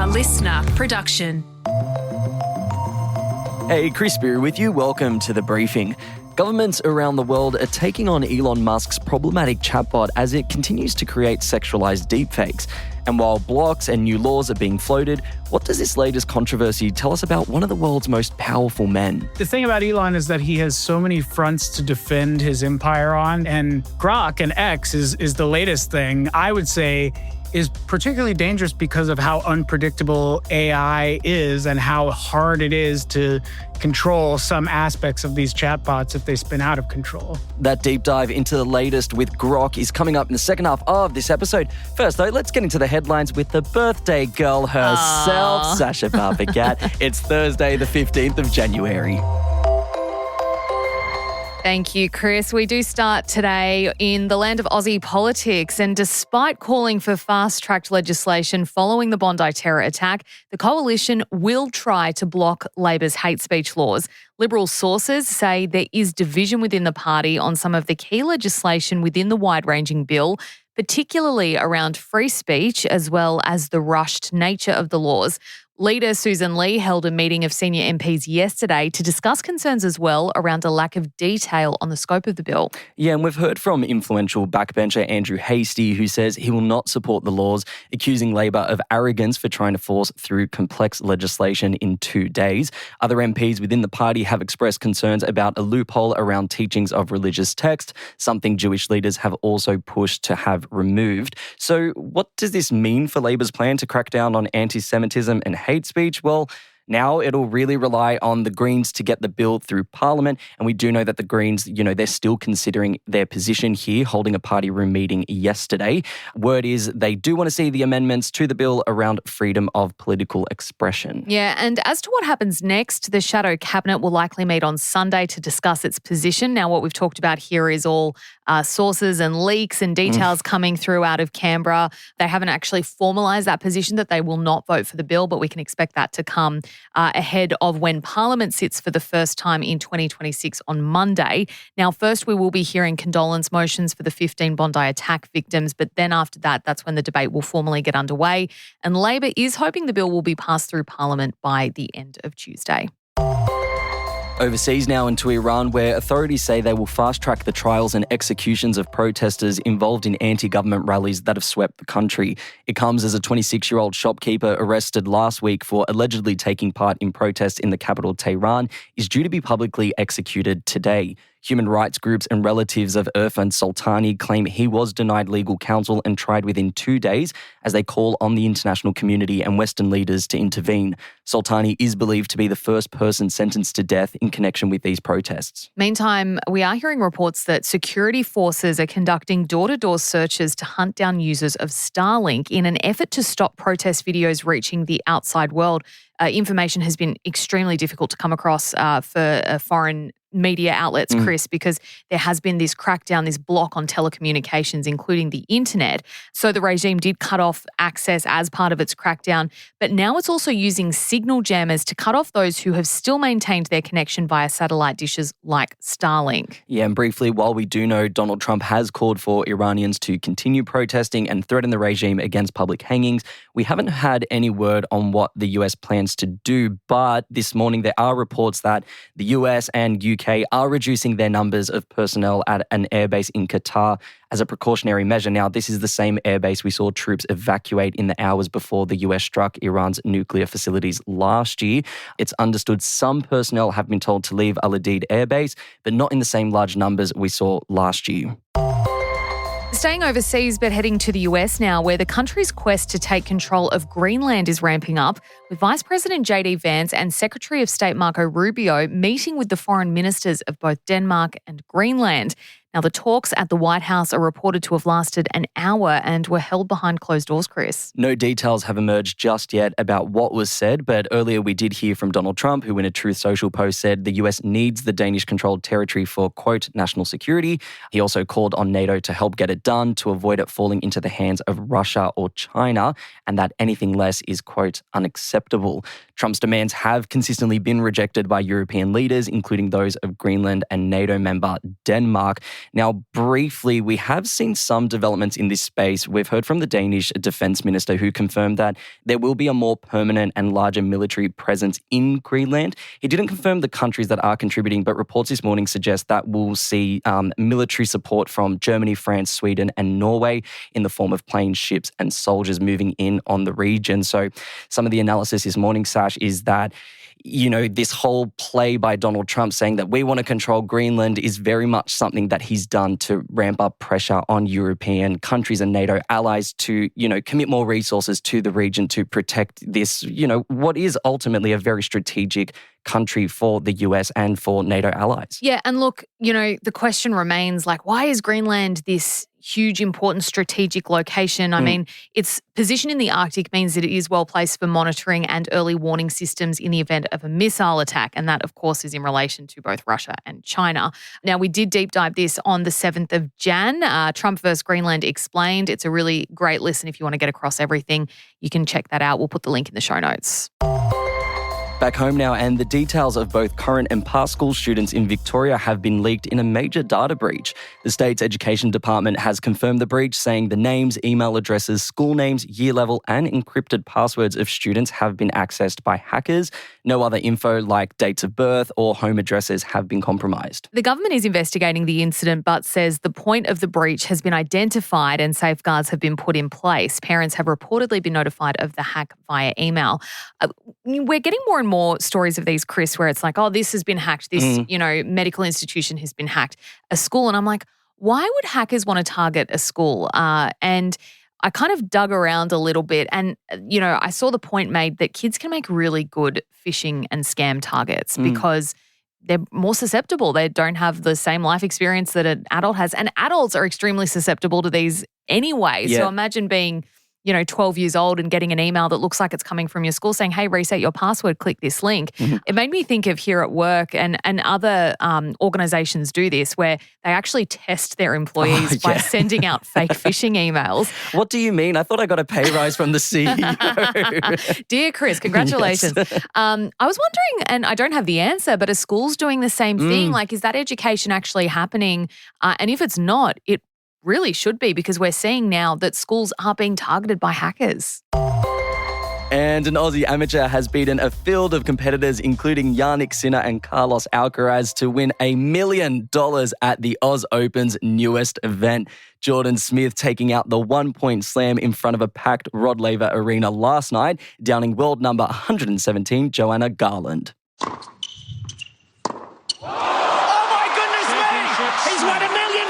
listener production. Hey, Chris Spyrou with you. Welcome to The Briefing. Governments around the world are taking on Elon Musk's problematic chatbot as it continues to create sexualized deepfakes. And while blocks and new laws are being floated, what does this latest controversy tell us about one of the world's most powerful men? The thing about Elon is that he has so many fronts to defend his empire on, and Grok and X is the latest thing. I would say is particularly dangerous because of how unpredictable AI is and how hard it is to control some aspects of these chatbots if they spin out of control. That deep dive into the latest with Grok is coming up in the second half of this episode. First, though, let's get into the headlines with the birthday girl herself, Sasha Barbagat. It's Thursday, the 15th of January. Thank you, Chris. We do start today in the land of Aussie politics, and despite calling for fast-tracked legislation following the Bondi terror attack, the coalition will try to block Labor's hate speech laws. Liberal sources say there is division within the party on some of the key legislation within the wide-ranging bill, particularly around free speech as well as the rushed nature of the laws. Leader Susan Lee held a meeting of senior MPs yesterday to discuss concerns as well around a lack of detail on the scope of the bill. Yeah, and we've heard from influential backbencher Andrew Hastie, who says he will not support the laws, accusing Labor of arrogance for trying to force through complex legislation in 2 days. Other MPs within the party have expressed concerns about a loophole around teachings of religious text, something Jewish leaders have also pushed to have removed. So what does this mean for Labor's plan to crack down on anti-Semitism and hate speech? Well, now it'll really rely on the Greens to get the bill through Parliament. And we do know that the Greens, they're still considering their position here, holding a party room meeting yesterday. Word is they do want to see the amendments to the bill around freedom of political expression. Yeah, and as to what happens next, the shadow cabinet will likely meet on Sunday to discuss its position. Now, what we've talked about here is all sources and leaks and details coming through out of Canberra. They haven't actually formalised that position that they will not vote for the bill, but we can expect that to come ahead of when Parliament sits for the first time in 2026 on Monday. Now, first we will be hearing condolence motions for the 15 Bondi attack victims, but then after that, that's when the debate will formally get underway. And Labor is hoping the bill will be passed through Parliament by the end of Tuesday. Overseas now into Iran, where authorities say they will fast-track the trials and executions of protesters involved in anti-government rallies that have swept the country. It comes as a 26-year-old shopkeeper arrested last week for allegedly taking part in protests in the capital Tehran is due to be publicly executed today. Human rights groups and relatives of Irfan Soltani claim he was denied legal counsel and tried within 2 days as they call on the international community and Western leaders to intervene. Soltani is believed to be the first person sentenced to death in connection with these protests. Meantime, we are hearing reports that security forces are conducting door-to-door searches to hunt down users of Starlink in an effort to stop protest videos reaching the outside world. Information has been extremely difficult to come across for foreign media outlets, Chris, because there has been this crackdown, this block on telecommunications, including the internet. So the regime did cut off access as part of its crackdown, but now it's also using signal jammers to cut off those who have still maintained their connection via satellite dishes like Starlink. Yeah, and briefly, while we do know Donald Trump has called for Iranians to continue protesting and threaten the regime against public hangings, we haven't had any word on what the US plans to do. But this morning, there are reports that the US and UK are reducing their numbers of personnel at an airbase in Qatar as a precautionary measure. Now, this is the same airbase we saw troops evacuate in the hours before the US struck Iran's nuclear facilities last year. It's understood some personnel have been told to leave Al Udeid airbase, but not in the same large numbers we saw last year. Staying overseas but heading to the US now, where the country's quest to take control of Greenland is ramping up, with Vice President JD Vance and Secretary of State Marco Rubio meeting with the foreign ministers of both Denmark and Greenland. Now, the talks at the White House are reported to have lasted an hour and were held behind closed doors, Chris. No details have emerged just yet about what was said, but earlier we did hear from Donald Trump, who in a Truth Social post said the US needs the Danish-controlled territory for, quote, national security. He also called on NATO to help get it done to avoid it falling into the hands of Russia or China, and that anything less is, quote, unacceptable. Trump's demands have consistently been rejected by European leaders, including those of Greenland and NATO member Denmark. Now, briefly, we have seen some developments in this space. We've heard from the Danish defense minister who confirmed that there will be a more permanent and larger military presence in Greenland. He didn't confirm the countries that are contributing, but reports this morning suggest that we'll see military support from Germany, France, Sweden, and Norway in the form of planes, ships, and soldiers moving in on the region. So some of the analysis this morning, Sash, is that this whole play by Donald Trump saying that we want to control Greenland is very much something that he's done to ramp up pressure on European countries and NATO allies to, commit more resources to the region to protect this, what is ultimately a very strategic country for the US and for NATO allies. Yeah, and look, the question remains, why is Greenland this huge, important strategic location? I mean, its position in the Arctic means that it is well placed for monitoring and early warning systems in the event of a missile attack. And that, of course, is in relation to both Russia and China. Now, we did deep dive this on the 7th of Jan. Trump versus Greenland Explained. It's a really great listen if you want to get across everything. You can check that out. We'll put the link in the show notes. Back home now, and the details of both current and past school students in Victoria have been leaked in a major data breach. The state's education department has confirmed the breach, saying the names, email addresses, school names, year level, and encrypted passwords of students have been accessed by hackers. No other info like dates of birth or home addresses have been compromised. The government is investigating the incident but says the point of the breach has been identified and safeguards have been put in place. Parents have reportedly been notified of the hack via email. We're getting more and more stories of these, Chris, where it's like, oh, this has been hacked. This, medical institution has been hacked. A school. And I'm like, why would hackers want to target a school? And I kind of dug around a little bit and, I saw the point made that kids can make really good phishing and scam targets because they're more susceptible. They don't have the same life experience that an adult has. And adults are extremely susceptible to these anyway. Yeah. So imagine being 12 years old and getting an email that looks like it's coming from your school saying, hey, reset your password, click this link. It made me think of here at work and other organizations do this where they actually test their employees by sending out fake phishing emails. What do you mean? I thought I got a pay rise from the CEO. Dear Chris, congratulations. Yes. I was wondering, and I don't have the answer, but are schools doing the same thing? Is that education actually happening? And if it's not, it really should be, because we're seeing now that schools are being targeted by hackers. And an Aussie amateur has beaten a field of competitors, including Yannick Sinner and Carlos Alcaraz, to win $1 million at the Oz Open's newest event. Jordan Smith taking out the 1-point slam in front of a packed Rod Laver Arena last night, downing world number 117, Joanna Garland. Oh my goodness me! He's won $1 million!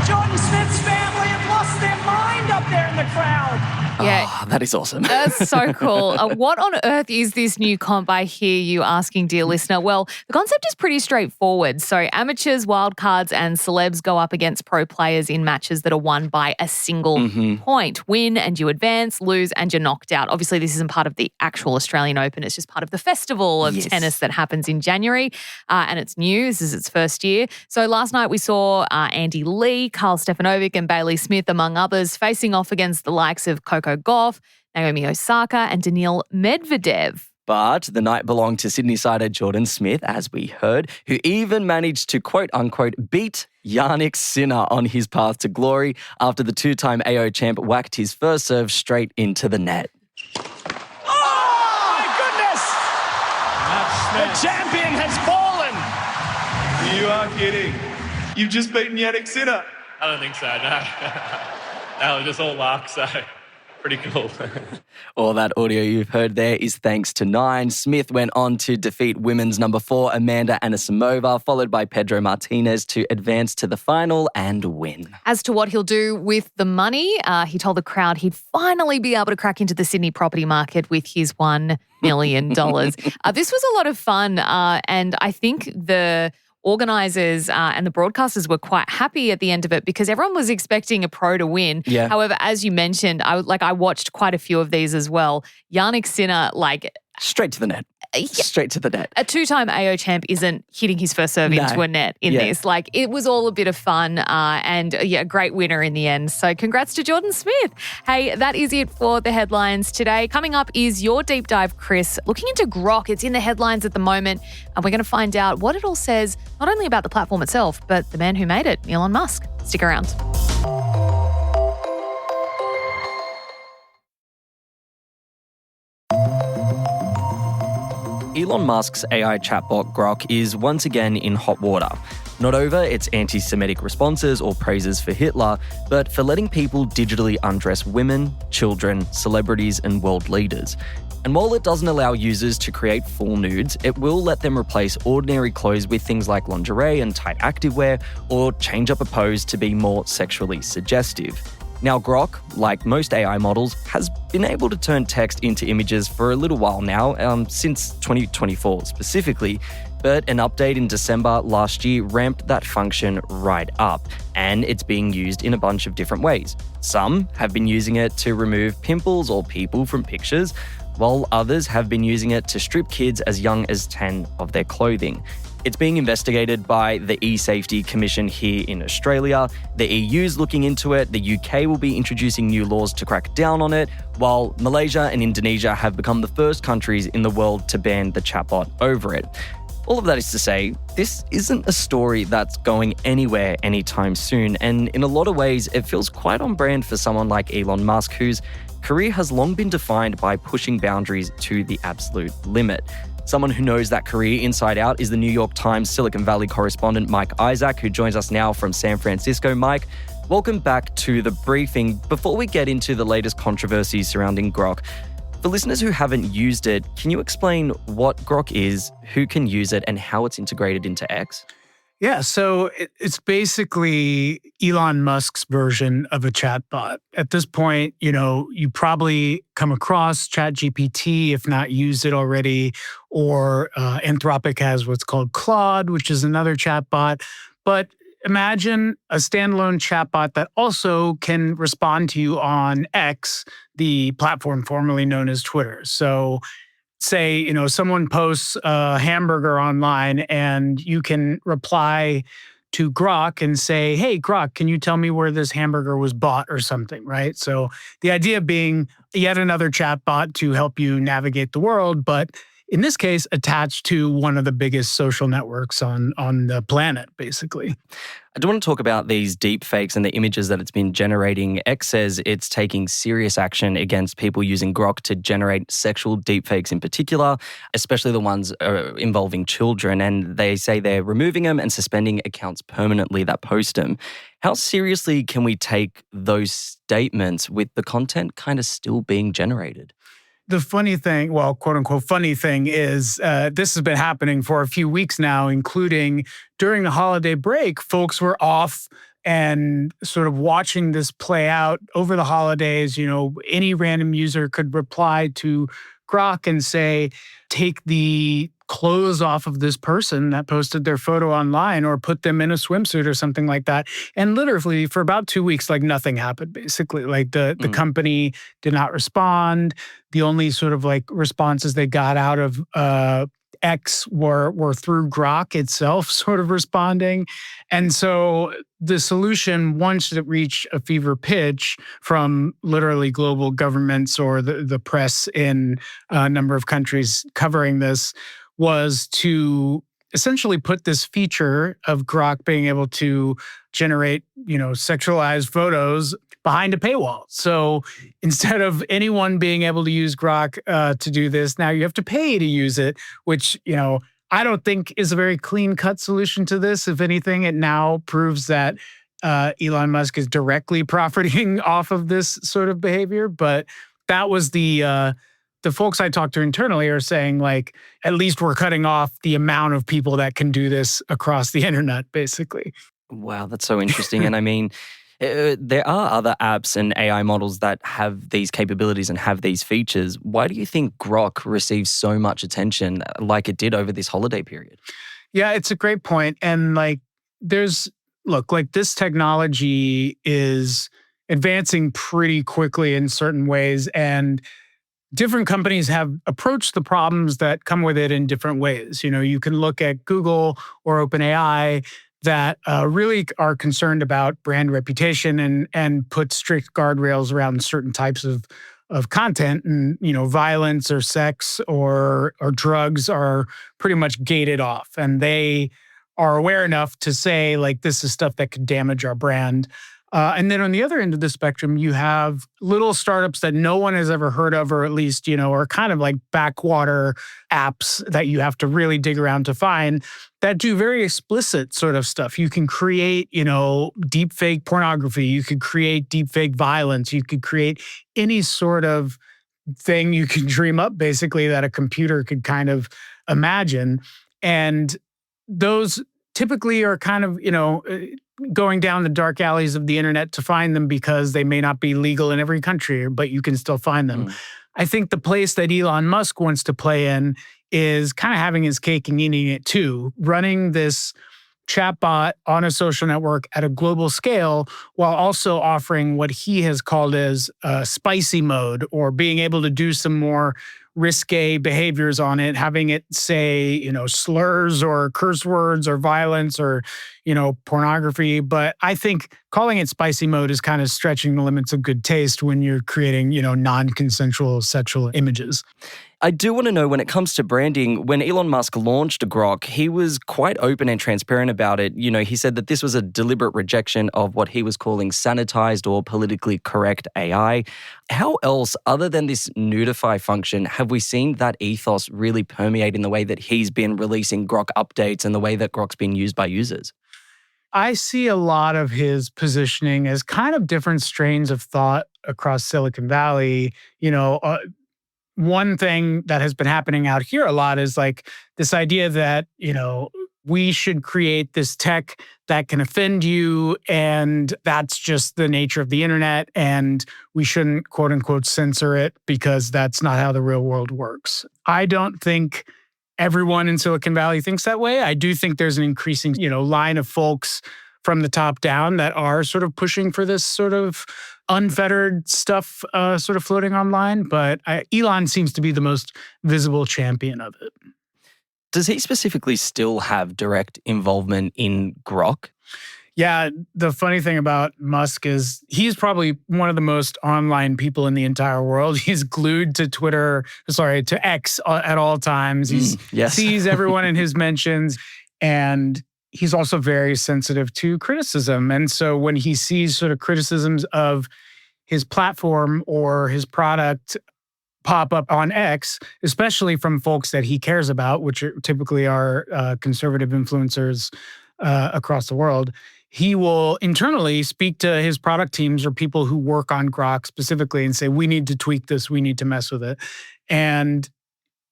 Jordan Smith's family have lost their mind up there in the crowd. Yeah. Oh, that is awesome. That's so cool. What on earth is this new comp, I hear you asking, dear listener? Well, the concept is pretty straightforward. So amateurs, wildcards, and celebs go up against pro players in matches that are won by a single point. Win and you advance, lose and you're knocked out. Obviously, this isn't part of the actual Australian Open. It's just part of the festival of tennis that happens in January. And it's new. This is its first year. So last night we saw Andy Lee, Karl Stefanovic and Bailey Smith, among others, facing off against the likes of Coco Gauff, Naomi Osaka and Daniil Medvedev. But the night belonged to Sydney-sider Jordan Smith, as we heard, who even managed to quote-unquote beat Yannick Sinner on his path to glory after the two-time AO champ whacked his first serve straight into the net. Oh, my goodness! The champion has fallen! You are kidding. You've just beaten Yannick Sinner. I don't think so, no. That was just all luck, so pretty cool. All that audio you've heard there is thanks to Nine. Smith went on to defeat women's number 4, Amanda Anisimova, followed by Pedro Martinez to advance to the final and win. As to what he'll do with the money, he told the crowd he'd finally be able to crack into the Sydney property market with his $1 million. This was a lot of fun, and I think the organisers and the broadcasters were quite happy at the end of it because everyone was expecting a pro to win. Yeah. However, as you mentioned, I watched quite a few of these as well. Yannick Sinner, straight to the net. Straight to the net. A two-time AO champ isn't hitting his first serve into a net in this. Like, it was all a bit of fun and a great winner in the end. So congrats to Jordan Smith. Hey, that is it for the headlines today. Coming up is your deep dive, Chris, looking into Grok. It's in the headlines at the moment, and we're going to find out what it all says, not only about the platform itself, but the man who made it, Elon Musk. Stick around. Elon Musk's AI chatbot Grok is once again in hot water. Not over its anti-Semitic responses or praises for Hitler, but for letting people digitally undress women, children, celebrities, and world leaders. And while it doesn't allow users to create full nudes, it will let them replace ordinary clothes with things like lingerie and tight activewear, or change up a pose to be more sexually suggestive. Now, Grok, like most AI models, has been able to turn text into images for a little while now, since 2024 specifically, but an update in December last year ramped that function right up, and it's being used in a bunch of different ways. Some have been using it to remove pimples or people from pictures, while others have been using it to strip kids as young as 10 of their clothing. It's being investigated by the eSafety Commission here in Australia. The EU's looking into it. The UK will be introducing new laws to crack down on it, while Malaysia and Indonesia have become the first countries in the world to ban the chatbot over it. All of that is to say, this isn't a story that's going anywhere anytime soon, and in a lot of ways, it feels quite on brand for someone like Elon Musk, whose career has long been defined by pushing boundaries to the absolute limit. Someone who knows that career inside out is the New York Times Silicon Valley correspondent Mike Isaac, who joins us now from San Francisco. Mike, welcome back to the briefing. Before we get into the latest controversies surrounding Grok, for listeners who haven't used it, can you explain what Grok is, who can use it, and how it's integrated into X? Yeah, so it's basically Elon Musk's version of a chatbot. At this point, you probably come across ChatGPT, if not used it already, or Anthropic has what's called Claude, which is another chatbot. But imagine a standalone chatbot that also can respond to you on X, the platform formerly known as Twitter. So say, someone posts a hamburger online and you can reply to Grok and say, hey, Grok, can you tell me where this hamburger was bought or something, right? So the idea being yet another chatbot to help you navigate the world, but in this case, attached to one of the biggest social networks on the planet, basically. I do want to talk about these deep fakes and the images that it's been generating. X says it's taking serious action against people using Grok to generate sexual deep fakes in particular, especially the ones involving children. And they say they're removing them and suspending accounts permanently that post them. How seriously can we take those statements with the content kind of still being generated? The funny thing, well, quote unquote, funny thing is this has been happening for a few weeks now, including during the holiday break. Folks were off and sort of watching this play out over the holidays. Any random user could reply to Grok and say, take the clothes off of this person that posted their photo online, or put them in a swimsuit or something like that. And literally for about 2 weeks, nothing happened, basically. The company did not respond. The only sort of responses they got out of X were through Grok itself sort of responding. And so the solution, once it reached a fever pitch from literally global governments or the press in a number of countries covering this, was to essentially put this feature of Grok being able to generate, sexualized photos behind a paywall. So instead of anyone being able to use Grok to do this, now you have to pay to use it, which, I don't think is a very clean-cut solution to this. If anything, it now proves that Elon Musk is directly profiting off of this sort of behavior. But that was the folks I talked to internally are saying, at least we're cutting off the amount of people that can do this across the internet, basically. Wow, that's so interesting. And I mean, there are other apps and AI models that have these capabilities and have these features. Why do you think Grok receives so much attention like it did over this holiday period? Yeah, it's a great point. And this technology is advancing pretty quickly in certain ways. And different companies have approached the problems that come with it in different ways. You can look at Google or OpenAI that really are concerned about brand reputation and put strict guardrails around certain types of content, and violence or sex or drugs are pretty much gated off, and they are aware enough to say, like, this is stuff that could damage our brand. And then on the other end of the spectrum, you have little startups that no one has ever heard of, or at least, are kind of like backwater apps that you have to really dig around to find, that do very explicit sort of stuff. You can create, deep fake pornography. You could create deep fake violence. You could create any sort of thing you can dream up, basically, that a computer could kind of imagine. And those typically are kind of, going down the dark alleys of the internet to find them, because they may not be legal in every country, but you can still find them. I think the place that Elon Musk wants to play in is kind of having his cake and eating it too, running this chatbot on a social network at a global scale, while also offering what he has called as spicy mode, or being able to do some more risque behaviors on it, having it say, slurs or curse words or violence or, pornography. But I think calling it spicy mode is kind of stretching the limits of good taste when you're creating, non-consensual sexual images. I do want to know, when it comes to branding, when Elon Musk launched Grok, he was quite open and transparent about it. He said that this was a deliberate rejection of what he was calling sanitized or politically correct AI. How else, other than this nudify function, have we seen that ethos really permeate in the way that he's been releasing Grok updates and the way that Grok's been used by users? I see a lot of his positioning as kind of different strains of thought across Silicon Valley. One thing that has been happening out here a lot is like this idea that, we should create this tech that can offend you, and that's just the nature of the internet, and we shouldn't, quote unquote, censor it, because that's not how the real world works. I don't think everyone in Silicon Valley thinks that way. I do think there's an increasing, line of folks from the top down that are sort of pushing for this sort of unfettered stuff sort of floating online. But Elon seems to be the most visible champion of it. Does he specifically still have direct involvement in Grok? Yeah, the funny thing about Musk is he's probably one of the most online people in the entire world. He's glued to X at all times. He sees everyone in his mentions, and he's also very sensitive to criticism. And so when he sees sort of criticisms of his platform or his product pop up on X, especially from folks that he cares about, which typically are conservative influencers across the world, he will internally speak to his product teams or people who work on Grok specifically and say, we need to tweak this, we need to mess with it. And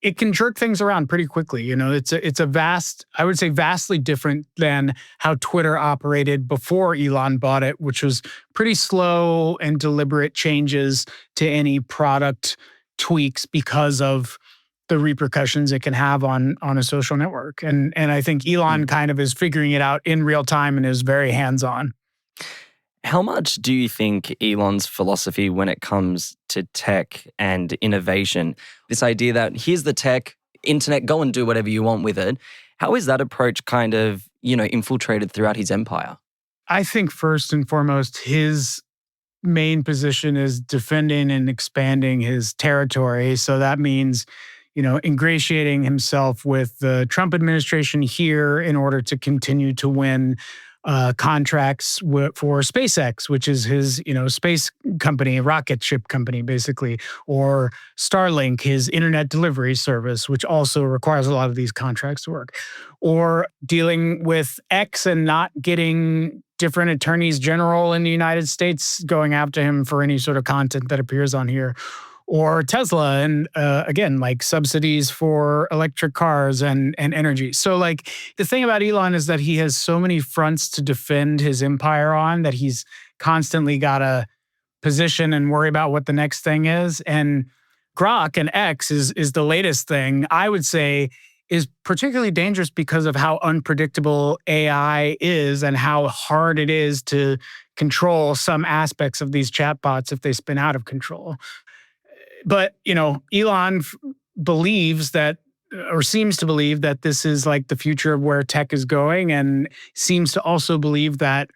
it can jerk things around pretty quickly. It's a vastly different than how Twitter operated before Elon bought it, which was pretty slow and deliberate changes to any product tweaks because of the repercussions it can have on a social network. And I think Elon kind of is figuring it out in real time and is very hands-on. How much do you think Elon's philosophy when it comes to tech and innovation, this idea that here's the tech, internet, go and do whatever you want with it, how is that approach kind of, infiltrated throughout his empire? I think first and foremost, his main position is defending and expanding his territory. So that means, ingratiating himself with the Trump administration here in order to continue to win contracts for SpaceX, which is his, space company, rocket ship company, basically, or Starlink, his internet delivery service, which also requires a lot of these contracts to work, or dealing with X and not getting different attorneys general in the United States going after him for any sort of content that appears on here, or Tesla, and again, like subsidies for electric cars and energy. So like the thing about Elon is that he has so many fronts to defend his empire on that he's constantly got to position and worry about what the next thing is. And Grok and X is the latest thing, I would say, is particularly dangerous because of how unpredictable AI is and how hard it is to control some aspects of these chatbots if they spin out of control. But, Elon believes that, or seems to believe that this is like the future of where tech is going, and seems to also believe that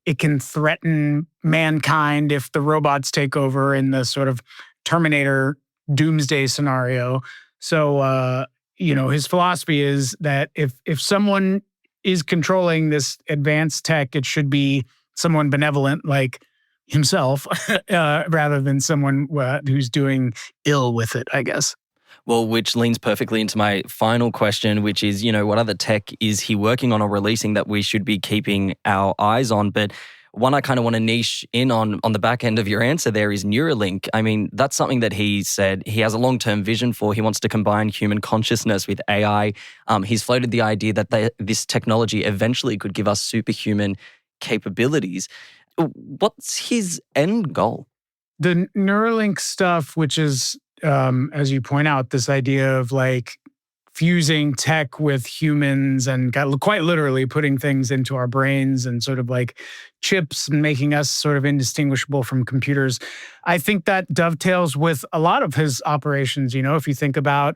it can threaten mankind if the robots take over in the sort of Terminator doomsday scenario. So, his philosophy is that if someone is controlling this advanced tech, it should be someone benevolent like himself rather than someone who's doing ill with it, I guess. Well, which leans perfectly into my final question, which is, what other tech is he working on or releasing that we should be keeping our eyes on? But one I kind of want to niche in on the back end of your answer there is Neuralink. I mean, that's something that he said he has a long-term vision for. He wants to combine human consciousness with AI. He's floated the idea that this technology eventually could give us superhuman capabilities. What's his end goal? The Neuralink stuff, which is, as you point out, this idea of like fusing tech with humans and quite literally putting things into our brains and sort of like chips and making us sort of indistinguishable from computers. I think that dovetails with a lot of his operations. If you think about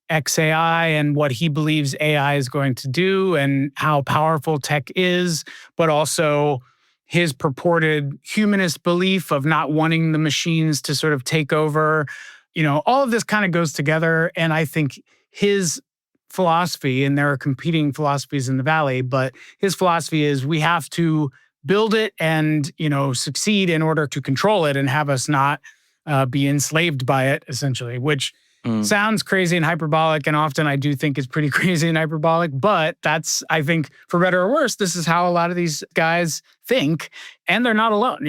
XAI and what he believes AI is going to do and how powerful tech is, but also his purported humanist belief of not wanting the machines to sort of take over. All of this kind of goes together. And I think his philosophy, and there are competing philosophies in the Valley, but his philosophy is we have to build it and, succeed in order to control it and have us not be enslaved by it, essentially, which sounds crazy and hyperbolic. And often I do think it's pretty crazy and hyperbolic, but that's, I think, for better or worse, this is how a lot of these guys think. And they're not alone,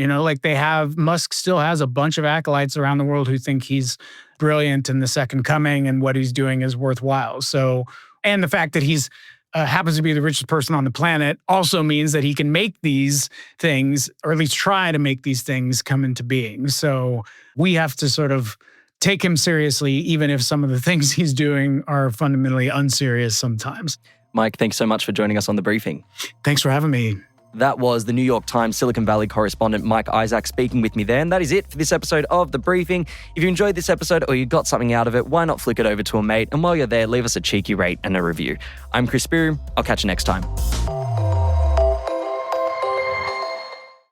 Musk still has a bunch of acolytes around the world who think he's brilliant and the second coming and what he's doing is worthwhile. So, and the fact that he's happens to be the richest person on the planet also means that he can make these things, or at least try to make these things come into being. So we have to sort of take him seriously, even if some of the things he's doing are fundamentally unserious sometimes. Mike, thanks so much for joining us on The Briefing. Thanks for having me. That was the New York Times Silicon Valley correspondent Mike Isaac speaking with me there. And that is it for this episode of The Briefing. If you enjoyed this episode or you got something out of it, why not flick it over to a mate? And while you're there, leave us a cheeky rate and a review. I'm Spyrou. I'll catch you next time.